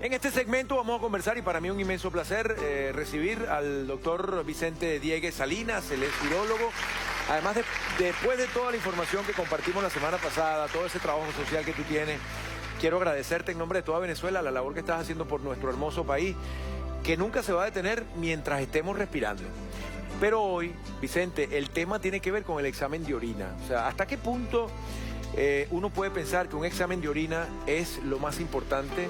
En este segmento vamos a conversar y para mí un inmenso placer recibir al doctor Vicente Diegues Salinas, él es urólogo. Además, después de toda la información que compartimos la semana pasada, todo ese trabajo social que tú tienes, quiero agradecerte en nombre de toda Venezuela la labor que estás haciendo por nuestro hermoso país, que nunca se va a detener mientras estemos respirando. Pero hoy, Vicente, el tema tiene que ver con el examen de orina. O sea, ¿hasta qué punto uno puede pensar que un examen de orina es lo más importante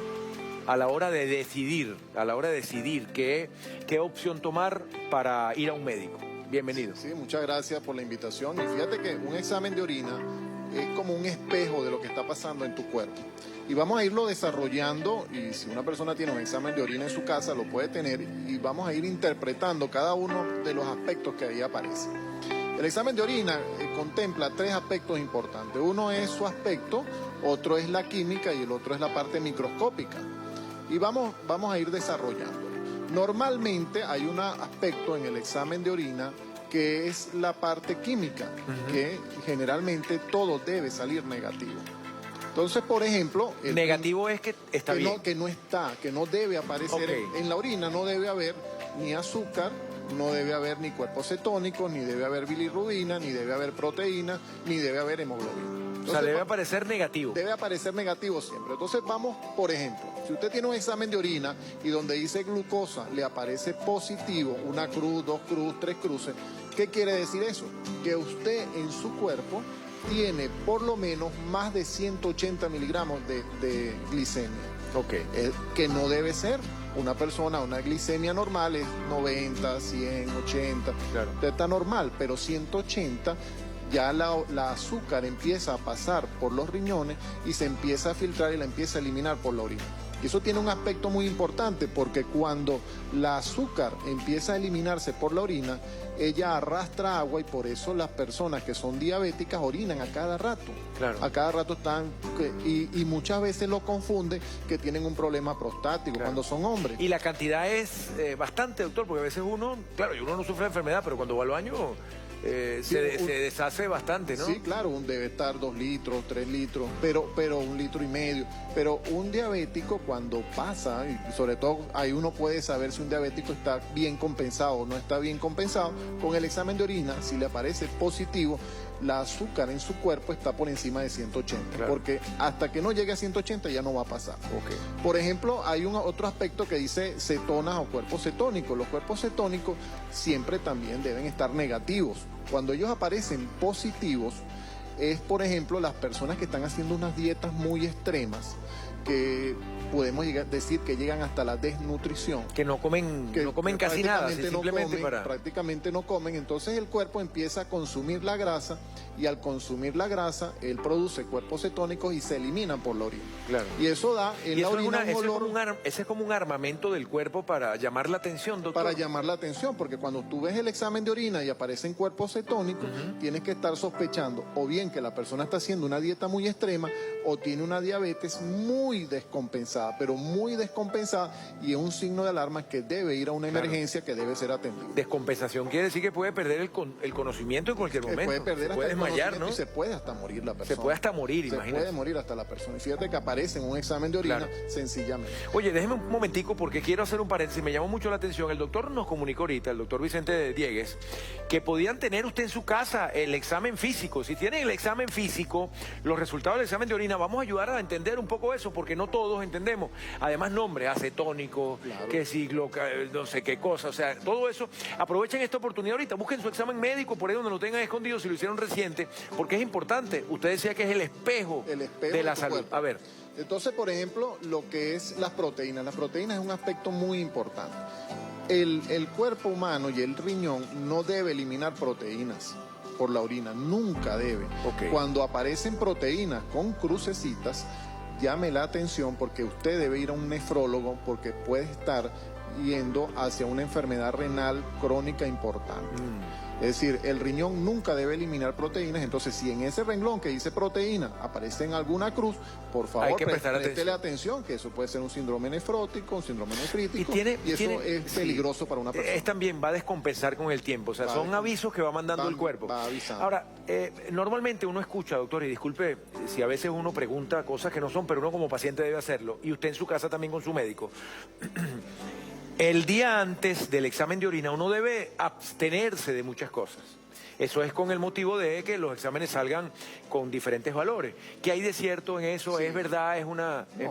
a la hora de decidir, qué opción tomar para ir a un médico? Bienvenido. Sí, muchas gracias por la invitación. Y fíjate que un examen de orina es como un espejo de lo que está pasando en tu cuerpo. Y vamos a irlo desarrollando, y si una persona tiene un examen de orina en su casa, lo puede tener, y vamos a ir interpretando cada uno de los aspectos que ahí aparecen. El examen de orina contempla tres aspectos importantes. Uno es su aspecto, otro es la química y el otro es la parte microscópica. Y vamos a ir desarrollando. Normalmente hay un aspecto en el examen de orina que es la parte química, que generalmente todo debe salir negativo. Entonces, por ejemplo... Negativo es que está bien. Que no debe aparecer en la orina, no debe haber ni azúcar, no debe haber ni cuerpos cetónicos, ni debe haber bilirrubina, ni debe haber proteína, ni debe haber hemoglobina. Entonces, o sea, debe aparecer negativo. Debe aparecer negativo siempre. Entonces vamos, por ejemplo, si usted tiene un examen de orina y donde dice glucosa le aparece positivo, una cruz, dos cruces, tres cruces, ¿qué quiere decir eso? Que usted en su cuerpo tiene por lo menos más de 180 miligramos de glicemia. Que no debe ser. Una persona, una glicemia normal es 90, 100, 80. Claro. Está normal, pero 180 ya la azúcar empieza a pasar por los riñones y se empieza a filtrar y la empieza a eliminar por la orina. Y eso tiene un aspecto muy importante porque cuando la azúcar empieza a eliminarse por la orina, ella arrastra agua y por eso las personas que son diabéticas orinan a cada rato. Claro. A cada rato están, y muchas veces lo confunden que tienen un problema prostático cuando son hombres. Y la cantidad es bastante, doctor, porque a veces uno no sufre de enfermedad, pero cuando va al baño... se deshace bastante, ¿no? Sí, claro, debe estar 2 litros, 3 litros, pero 1,5 litros. Pero un diabético cuando pasa, y sobre todo ahí uno puede saber si un diabético está bien compensado o no está bien compensado, con el examen de orina, si le aparece positivo, la azúcar en su cuerpo está por encima de 180, claro. Porque hasta que no llegue a 180 ya no va a pasar. Por ejemplo, hay otro aspecto que dice cetonas o cuerpos cetónicos. Los cuerpos cetónicos siempre también deben estar negativos. Cuando ellos aparecen positivos, es por ejemplo las personas que están haciendo unas dietas muy extremas, que podemos decir que llegan hasta la desnutrición. Que no comen casi nada, simplemente prácticamente no comen, entonces el cuerpo empieza a consumir la grasa y al consumir la grasa, él produce cuerpos cetónicos y se eliminan por la orina. Claro. Y eso da en la orina un olor... Ese es como un armamento del cuerpo para llamar la atención, doctor. Para llamar la atención, porque cuando tú ves el examen de orina y aparecen cuerpos cetónicos, tienes que estar sospechando o bien que la persona está haciendo una dieta muy extrema o tiene una diabetes muy descompensada, pero muy descompensada, y es un signo de alarma que debe ir a una emergencia, que debe ser atendida. Descompensación quiere decir que puede perder el conocimiento en cualquier momento. Puede perder hasta desmayar, ¿no? Y se puede hasta morir la persona. Se puede hasta morir, imagínate. Se puede morir hasta la persona. Y fíjate que aparece en un examen de orina, sencillamente. Oye, déjeme un momentico porque quiero hacer un paréntesis. Me llamó mucho la atención. El doctor nos comunicó ahorita, el doctor Vicente Diegues, que podían tener usted en su casa el examen físico. Si tienen el examen físico, los resultados del examen de orina, vamos a ayudar a entender un poco eso, porque no todos entendemos. Además, nombres, acetónico, que siglo, no sé qué cosa, o sea, todo eso. Aprovechen esta oportunidad ahorita, busquen su examen médico por ahí donde lo tengan escondido, si lo hicieron reciente, porque es importante. Usted decía que es el espejo de la salud. Cuerpo. A ver. Entonces, por ejemplo, lo que es las proteínas. Las proteínas es un aspecto muy importante. El cuerpo humano y el riñón no debe eliminar proteínas por la orina, nunca debe. Cuando aparecen proteínas con crucecitas, llame la atención porque usted debe ir a un nefrólogo porque puede estar yendo hacia una enfermedad renal crónica importante. Es decir, el riñón nunca debe eliminar proteínas, entonces si en ese renglón que dice proteína aparece en alguna cruz, por favor, préstele atención, que eso puede ser un síndrome nefrótico, un síndrome nefrítico, y eso es peligroso para una persona. También va a descompensar con el tiempo, o sea, son avisos que va mandando el cuerpo. Va avisando. Ahora, normalmente uno escucha, doctor, y disculpe si a veces uno pregunta cosas que no son, pero uno como paciente debe hacerlo, y usted en su casa también con su médico. El día antes del examen de orina uno debe abstenerse de muchas cosas. Eso es con el motivo de que los exámenes salgan con diferentes valores. ¿Qué hay de cierto en eso? Sí. ¿Es verdad? ¿Es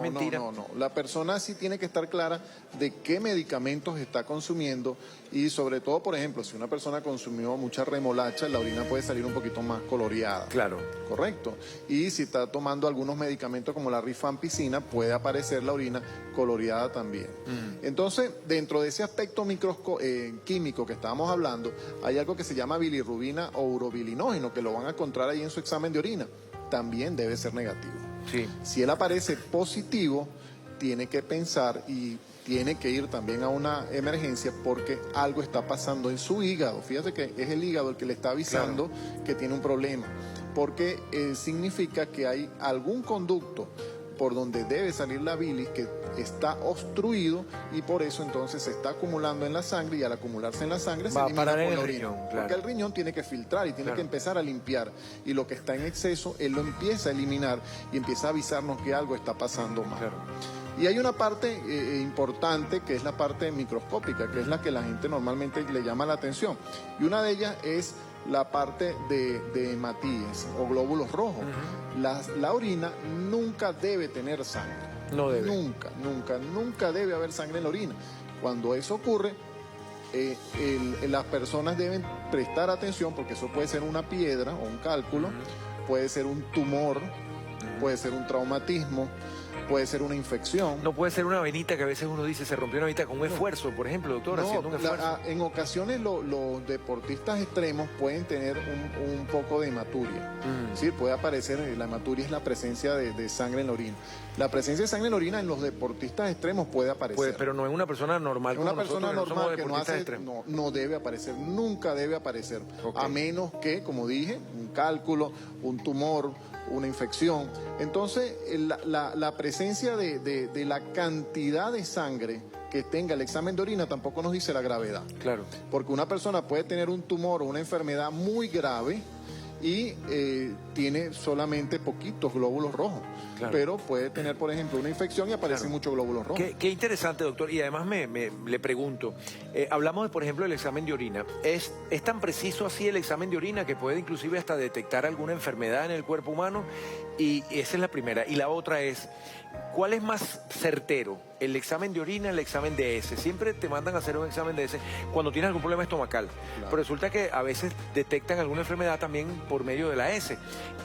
mentira? No. La persona sí tiene que estar clara de qué medicamentos está consumiendo y sobre todo, por ejemplo, si una persona consumió mucha remolacha, la orina puede salir un poquito más coloreada. Claro. Correcto. Y si está tomando algunos medicamentos como la rifampicina, puede aparecer la orina coloreada también. Entonces, dentro de ese aspecto químico que estábamos hablando, hay algo que se llama bilirrubina o urobilinógeno, que lo van a encontrar ahí en su examen de orina. También debe ser negativo. Sí. Si él aparece positivo, tiene que pensar y tiene que ir también a una emergencia porque algo está pasando en su hígado. Fíjate que es el hígado el que le está avisando que tiene un problema, porque significa que hay algún conducto por donde debe salir la bilis que está obstruido y por eso entonces se está acumulando en la sangre y al acumularse en la sangre se elimina por la orina. Porque el riñón tiene que filtrar y tiene que empezar a limpiar y lo que está en exceso él lo empieza a eliminar y empieza a avisarnos que algo está pasando mal. Y hay una parte importante que es la parte microscópica, que es la que la gente normalmente le llama la atención. Y una de ellas es la parte de hematíes o glóbulos rojos. La orina nunca debe tener sangre. No debe. Nunca debe haber sangre en la orina. Cuando eso ocurre, las personas deben prestar atención porque eso puede ser una piedra o un cálculo, puede ser un tumor, puede ser un traumatismo, puede ser una infección. No puede ser una venita que a veces uno dice se rompió una venita con un esfuerzo, por ejemplo, doctor, haciendo un esfuerzo. En ocasiones los deportistas extremos pueden tener un poco de hematuria. ¿Sí? Puede aparecer, la hematuria es la presencia de sangre en la orina. La presencia de sangre en la orina en los deportistas extremos puede aparecer. Pero no en una persona normal. Una persona normal que no debe aparecer, nunca debe aparecer. A menos que, como dije, un cálculo, un tumor, una infección. Entonces, la presencia de la cantidad de sangre que tenga el examen de orina tampoco nos dice la gravedad. Claro. Porque una persona puede tener un tumor o una enfermedad muy grave y tiene solamente poquitos glóbulos rojos. Claro. Pero puede tener, por ejemplo, una infección y aparecen muchos glóbulos rojos. Qué interesante, doctor. Y además le pregunto, hablamos, por ejemplo, del examen de orina. ¿Es tan preciso así el examen de orina que puede inclusive hasta detectar alguna enfermedad en el cuerpo humano? Y esa es la primera. Y la otra es, ¿cuál es más certero? ¿El examen de orina, el examen de heces? Siempre te mandan a hacer un examen de heces cuando tienes algún problema estomacal. Claro. Pero resulta que a veces detectan alguna enfermedad también por medio de la heces.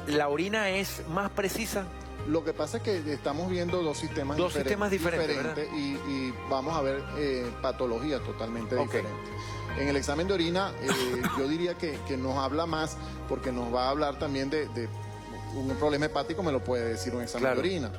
¿La orina es más precisa? Lo que pasa es que estamos viendo dos sistemas diferentes y vamos a ver patologías totalmente diferentes. En el examen de orina yo diría que nos habla más porque nos va a hablar también de un problema hepático, me lo puede decir un examen de orina.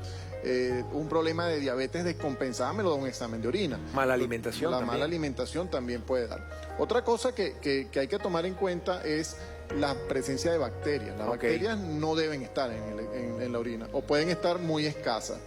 Un problema de diabetes descompensada me lo da un examen de orina. Mala alimentación también. Mala alimentación también puede dar. Otra cosa que hay que tomar en cuenta es la presencia de bacterias. Las bacterias no deben estar en la orina o pueden estar muy escasas.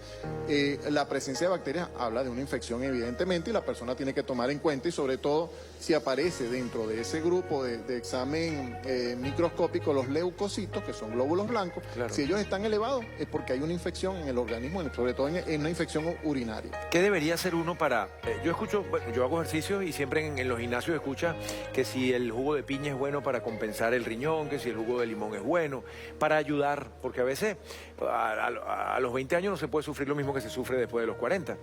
La presencia de bacterias habla de una infección evidentemente y la persona tiene que tomar en cuenta y sobre todo si aparece dentro de ese grupo de examen microscópico los leucocitos, que son glóbulos blancos, si ellos están elevados es porque hay una infección en el organismo, sobre todo en una infección urinaria. ¿Qué debería hacer uno para...? Yo escucho, yo hago ejercicios y siempre en los gimnasios escucha que si el jugo de piña es bueno para compensar el riñón, que si el jugo de limón es bueno, para ayudar, porque a veces a los 20 años no se puede sufrir lo mismo que se sufre después de los 40.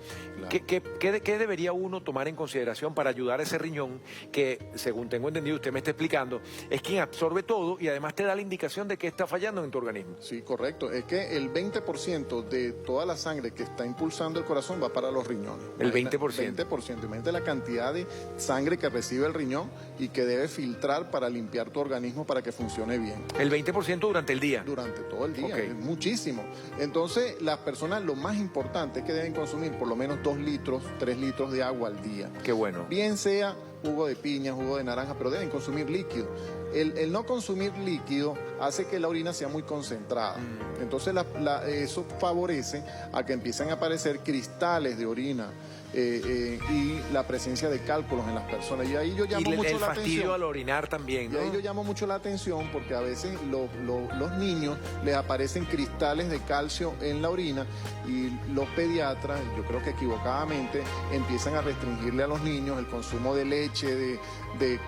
Claro. ¿Qué debería uno tomar en consideración para ayudar a ese riñón que, según tengo entendido, usted me está explicando, es quien absorbe todo y además te da la indicación de que está fallando en tu organismo? Sí, correcto. Es que el 20% de toda la sangre que está impulsando el corazón va para los riñones. El 20%. 20%. Imagínate la cantidad de sangre que recibe el riñón y que debe filtrar para limpiar tu organismo para para que funcione bien. El 20% durante el día. Durante todo el día, Ok. es muchísimo. Entonces, las personas, lo más importante es que deben consumir por lo menos 2 litros, 3 litros de agua al día. Qué bueno. Bien sea jugo de piña, jugo de naranja, pero deben consumir líquido. El no consumir líquido hace que la orina sea muy concentrada. Entonces eso favorece a que empiecen a aparecer cristales de orina y la presencia de cálculos en las personas. Y ahí yo llamo Y mucho el la fastidio atención. al orinar también, Y ¿no? ahí yo llamo mucho la atención porque a veces los niños les aparecen cristales de calcio en la orina y los pediatras, yo creo que equivocadamente, empiezan a restringirle a los niños el consumo de leche, de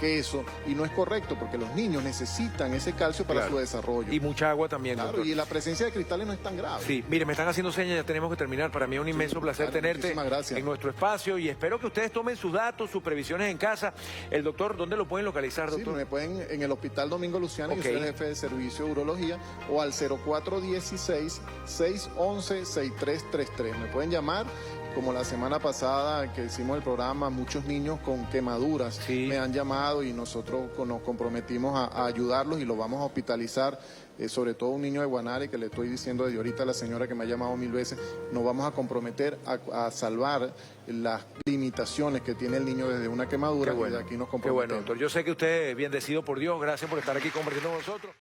queso, y no es correcto porque los niños necesitan ese calcio para Claro. su desarrollo. Y mucha agua también, Claro, doctor. y la presencia de cristales no es tan grave. Sí, mire, me están haciendo señas, ya tenemos que terminar. Para mí es un inmenso placer claro, tenerte muchísimas gracias. en nuestro espacio y espero que ustedes tomen sus datos, sus previsiones en casa. El doctor, ¿dónde lo pueden localizar, Sí, doctor? me pueden en el Hospital Domingo Luciano, Ok. yo soy el jefe de servicio de urología, o al 0416-611-6333. Me pueden llamar, como la semana pasada que hicimos el programa, muchos niños con quemaduras Sí. me han llamado y nosotros nos comprometimos a ayudarlos y los vamos a hospitalizar. Sobre todo un niño de Guanare, que le estoy diciendo desde ahorita a la señora que me ha llamado 1000 veces, nos vamos a comprometer a salvar las limitaciones que tiene el niño desde una quemadura. Qué bueno, y de aquí nos qué comprometemos. bueno, doctor. Yo sé que usted es bendecido por Dios. Gracias por estar aquí compartiendo con nosotros.